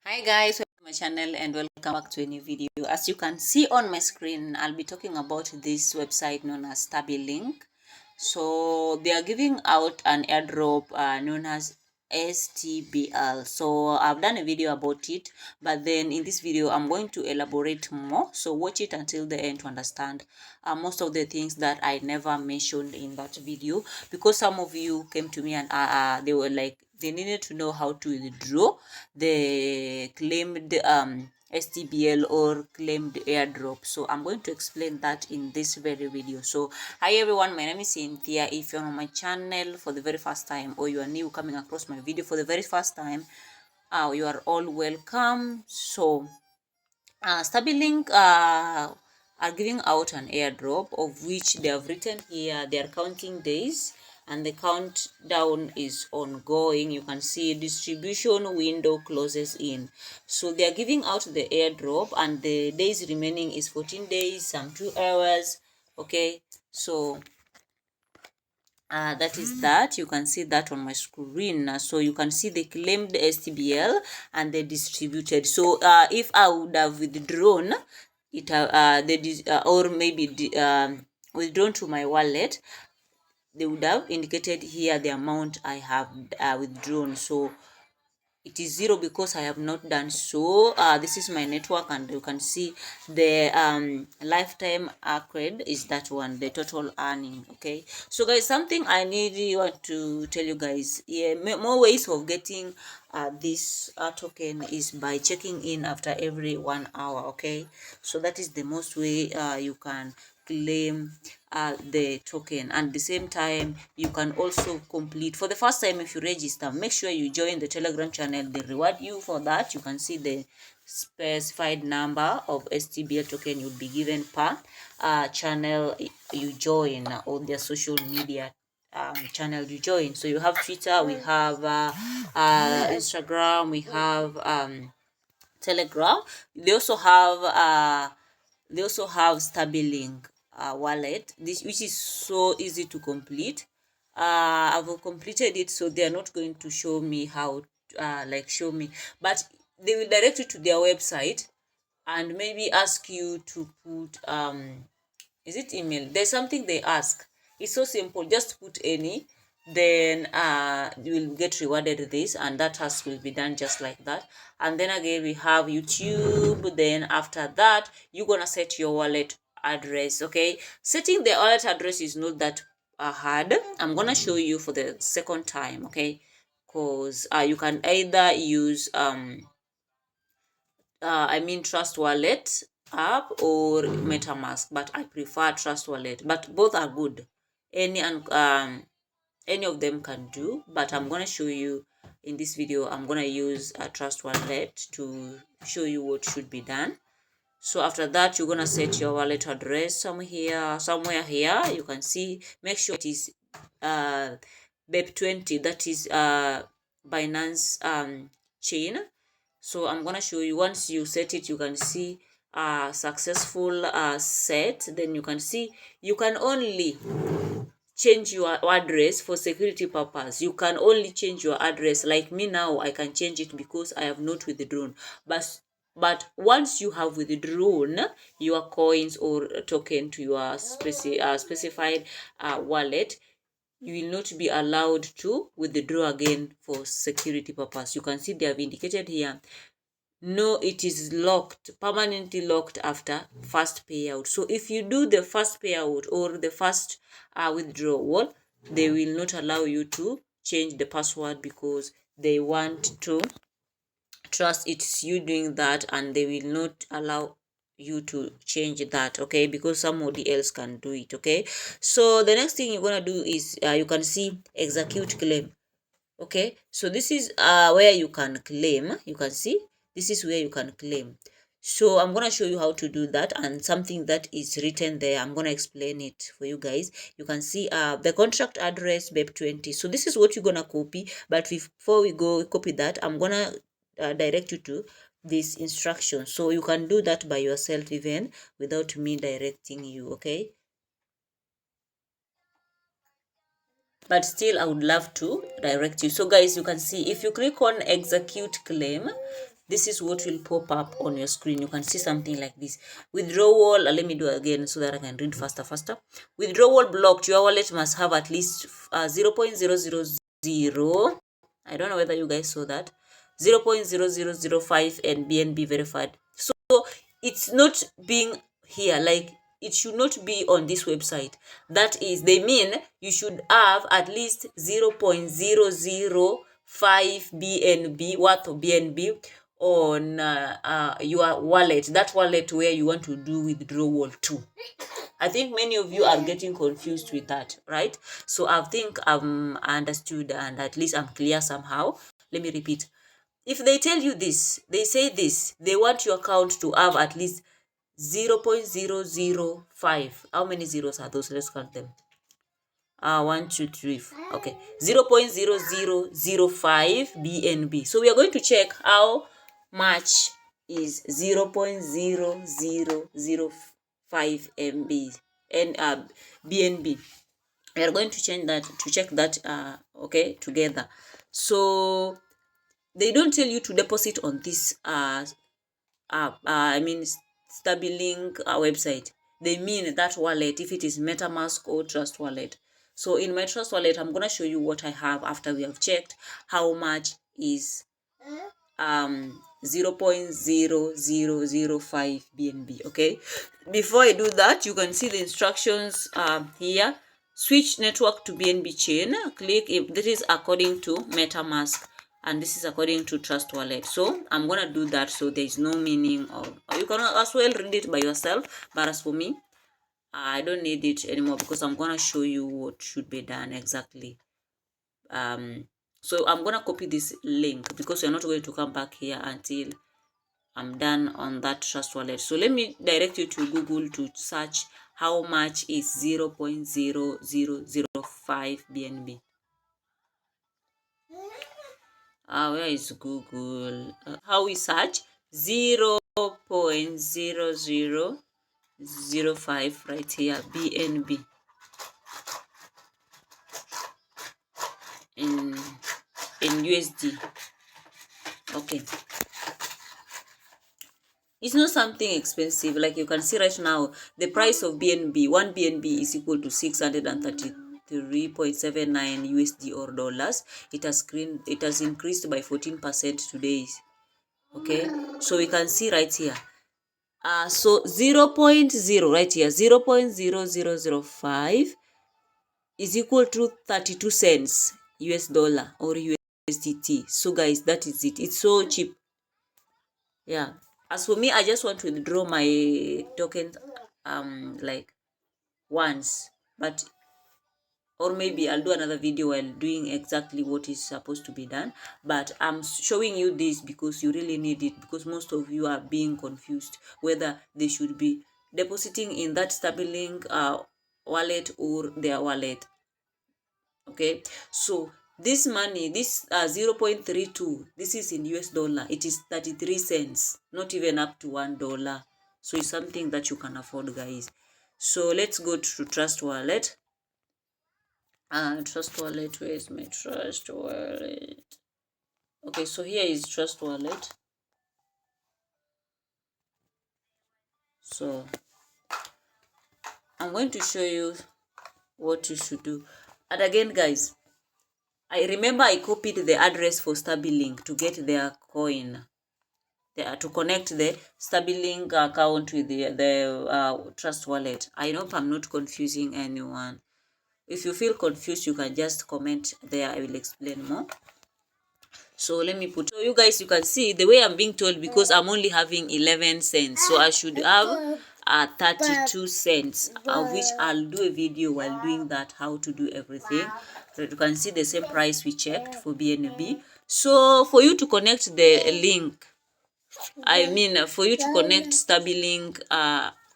Hi guys, welcome to my channel and welcome back to a new video. As you can see on my screen, I'll be talking about this website known as STABILYNK. So they are giving out an airdrop known as STBL. So I've done a video about it, but then in this video I'm going to elaborate more. So watch it until the end to understand most of the things that I never mentioned in that video, because some of you came to me and they were like, they needed to know how to withdraw the claimed STBL or claimed airdrop. So I'm going to explain that in this very video. So hi everyone, my name is Cynthia. If you're on my channel for the very first time, or you are new coming across my video for the very first time, you are all welcome. So STABILYNK are giving out an airdrop, of which they have written here they are counting days and the countdown is ongoing. You can see distribution window closes in. So they are giving out the airdrop and the days remaining is 14 days, some 2 hours. Okay, so that is that. You can see that on my screen. So you can see they claimed the STBL and they distributed. So if I would have withdrawn it, or maybe withdrawn to my wallet, they would have indicated here the amount I have withdrawn. So it is 0 because I have not done so. This is my network and you can see the lifetime credit is that one, the total earning. Okay, so guys, something I want to tell you guys, yeah, more ways of getting this token is by checking in after every 1 hour. Okay, so that is the most way you can claim the token. And at the same time, you can also complete for the first time. If you register, make sure you join the Telegram channel. They reward you for that. You can see the specified number of STBL token you'll be given per channel you join, on their social media channel you join. So you have Twitter, we have Instagram, we have Telegram. They also have STABILYNK wallet, this which is so easy to complete. I've completed it, so they are not going to show me how show me, but they will direct you to their website and maybe ask you to put is it email? There's something they ask. It's so simple, just put any, then you will get rewarded this, and that task will be done just like that. And then again we have YouTube. Then after that you're gonna set your wallet address. Okay, setting the wallet address is not that hard. I'm gonna show you for the second time. Okay, because you can either use Trust Wallet app or MetaMask, but I prefer Trust Wallet. But both are good. Any of them can do, but I'm gonna show you in this video. I'm gonna use a Trust Wallet to show you what should be done. So after that, you're gonna set your wallet address somewhere here. You can see, make sure it is BEP20, that is Binance chain. So I'm gonna show you. Once you set it, you can see successful set. Then you can see you can only change your address for security purpose. You can only change your address. Like me now, I can change it because I have not withdrawn. But once you have withdrawn your coins or token to your specified wallet, you will not be allowed to withdraw again for security purpose. You can see they have indicated here, no, it is locked, permanently locked after first payout. So if you do the first payout or the first withdrawal, they will not allow you to change the password, because they want to trust it's you doing that, and they will not allow you to change that. Okay, because somebody else can do it. Okay, so the next thing you're gonna do is you can see execute claim. Okay, so this is where you can claim. You can see this is where you can claim. So I'm going to show you how to do that, and something that is written there, I'm going to explain it for you guys. You can see the contract address BEP20. So this is what you're going to copy, but before we go copy that, I'm going to direct you to this instruction, so you can do that by yourself even without me directing you. Okay, but still I would love to direct you. So guys, you can see if you click on execute claim, this is what will pop up on your screen. You can see something like this. Withdrawal, let me do it again so that I can read faster. Withdrawal blocked. Your wallet must have at least 0.0000. I don't know whether you guys saw that. 0.0005 and BNB verified. So it's not being here, like it should not be on this website. That is, they mean you should have at least 0.005 BNB, worth of BNB on your wallet, that wallet where you want to do withdrawal to. I think many of you are getting confused with that, right? So I think I'm understood, and at least I'm clear somehow. Let me repeat. If they tell you this, they say this, they want your account to have at least 0.005. How many zeros are those? Let's count them. 1, 2, 3. Okay, 0.0005 BNB. So we are going to check how much is 0.0005 MB and BNB. We are going to change that, to check that okay, together. So they don't tell you to deposit on this STABILYNK website. They mean that wallet, if it is MetaMask or Trust Wallet. So in my Trust Wallet, I'm gonna show you what I have after we have checked how much is 0.0005 BNB. Okay, before I do that, you can see the instructions here. Switch network to BNB chain. Click if this is according to MetaMask, and this is according to Trust Wallet. So I'm gonna do that, so there is no meaning of, you can as well read it by yourself, but as for me, I don't need it anymore because I'm gonna show you what should be done exactly. So I'm gonna copy this link because you're not going to come back here until I'm done on that Trust Wallet. So let me direct you to Google to search how much is 0.0005 BNB. Where is Google? How we search 0.0005 right here, BNB in USD. Okay, it's not something expensive. Like you can see right now, the price of BNB, 1 BNB is equal to 633.79 USD or dollars. It has increased by 14% today. Okay, so we can see right here. So 0.0 right here, 0.0005 is equal to 32 cents US dollar or USDT. So guys, that is it. It's so cheap. Yeah, as for me, I just want to withdraw my tokens like once, but or maybe I'll do another video while doing exactly what is supposed to be done. But I'm showing you this because you really need it, because most of you are being confused whether they should be depositing in that STABILYNK wallet or their wallet. Okay, so this money, this 0.32, this is in US dollar. It is 33 cents, not even up to $1. So it's something that you can afford, guys. So let's go to Trust Wallet. Trust Wallet, where is my Trust Wallet? Okay, so here is Trust Wallet. So I'm going to show you what you should do. And again, guys, I remember I copied the address for STABILYNK to get their coin. To connect the STABILYNK account with the Trust Wallet. I hope I'm not confusing anyone. If you feel confused, you can just comment there. I will explain more. So let me put, so you guys, you can see the way I'm being told, because I'm only having 11 cents. So I should have 32 cents, of which I'll do a video while doing that, how to do everything. So you can see the same price we checked for BNB. So for you to connect the link, for you to connect STABILYNK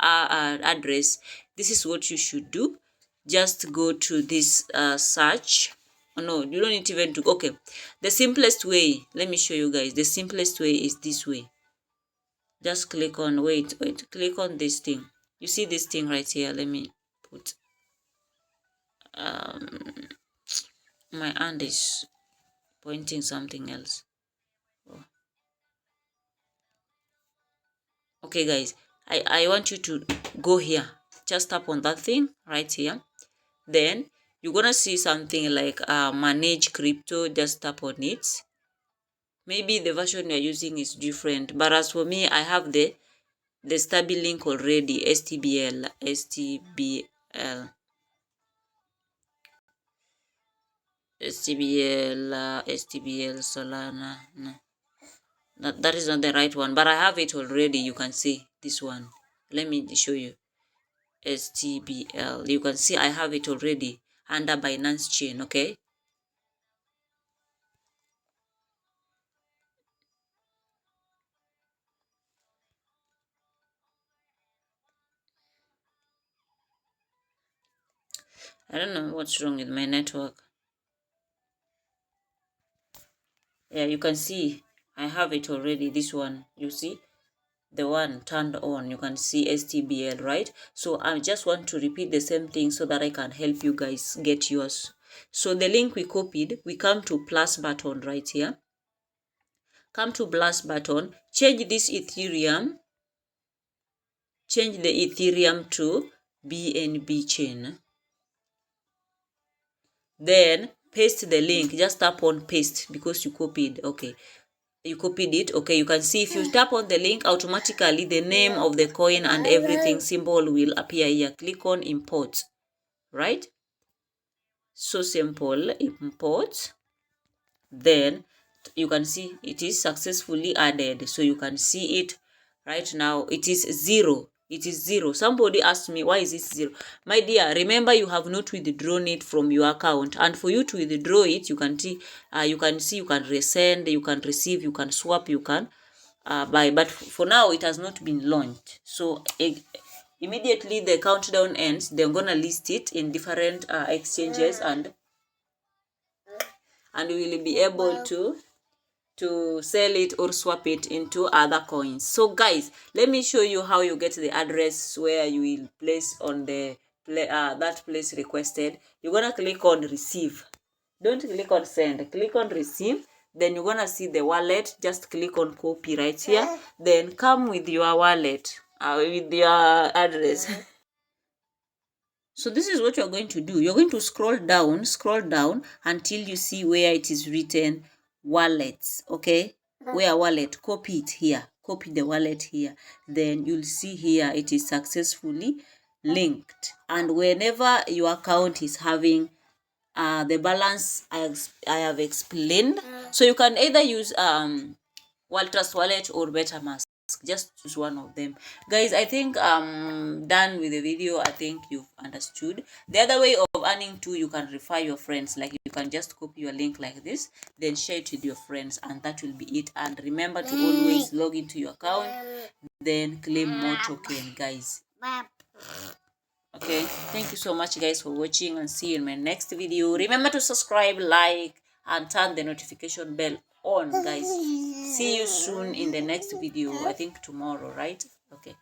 address, this is what you should do. Just go to this search. Oh, no, you don't need even to. Okay, the simplest way, let me show you guys. The simplest way is this way. Just click on, click on this thing. You see this thing right here? Let me put, my hand is pointing something else. Okay guys, I want you to go here, just tap on that thing right here. Then you're gonna see something like manage crypto. Just tap on it. Maybe the version you're using is different, but as for me, I have the STBLYNK already. STBL Solana. No, that is not the right one, but I have it already. You can see this one. Let me show you. STBL. You can see I have it already under Binance chain. Okay. I don't know what's wrong with my network. Yeah, you can see I have it already. This one, you see the one turned on. You can see STBL, right? So I just want to repeat the same thing so that I can help you guys get yours. So the link we copied, we come to plus button right here. Come to plus button, change this Ethereum, change the Ethereum to BNB chain. Then paste the link. Just tap on paste because you copied. Okay, you copied it. Okay, you can see if you tap on the link, automatically the name of the coin and everything symbol will appear here. Click on import, right? So simple. Import. Then you can see it is successfully added. So you can see it right now. It is 0. It is 0. Somebody asked me, why is this 0? My dear, remember you have not withdrawn it from your account, and for you to withdraw it, you can see you can resend, you can receive, you can swap, you can buy. But for now, it has not been launched. So immediately the countdown ends, they're gonna list it in different exchanges, and we will be able to sell it or swap it into other coins. So guys, let me show you how you get the address where you will place on the that place requested. You're gonna click on receive. Don't click on send, click on receive. Then you're gonna see the wallet. Just click on copy right here, then come with your wallet with your address. So this is what you're going to do. You're going to scroll down until you see where it is written wallets. Okay, where wallet, copy it here, copy the wallet here. Then you'll see here it is successfully linked. And whenever your account is having the balance I have explained, so you can either use Walter's wallet or MetaMask. Just choose one of them. Guys, I think I'm done with the video. I think you've understood. The other way of earning too, you can refer your friends. Like you can just copy your link like this, then share it with your friends, and that will be it. And remember to always log into your account, then claim more token, guys. Okay, thank you so much guys for watching, and see you in my next video. Remember to subscribe, like, and turn the notification bell on, guys. See you soon in the next video. I think tomorrow, right? Okay.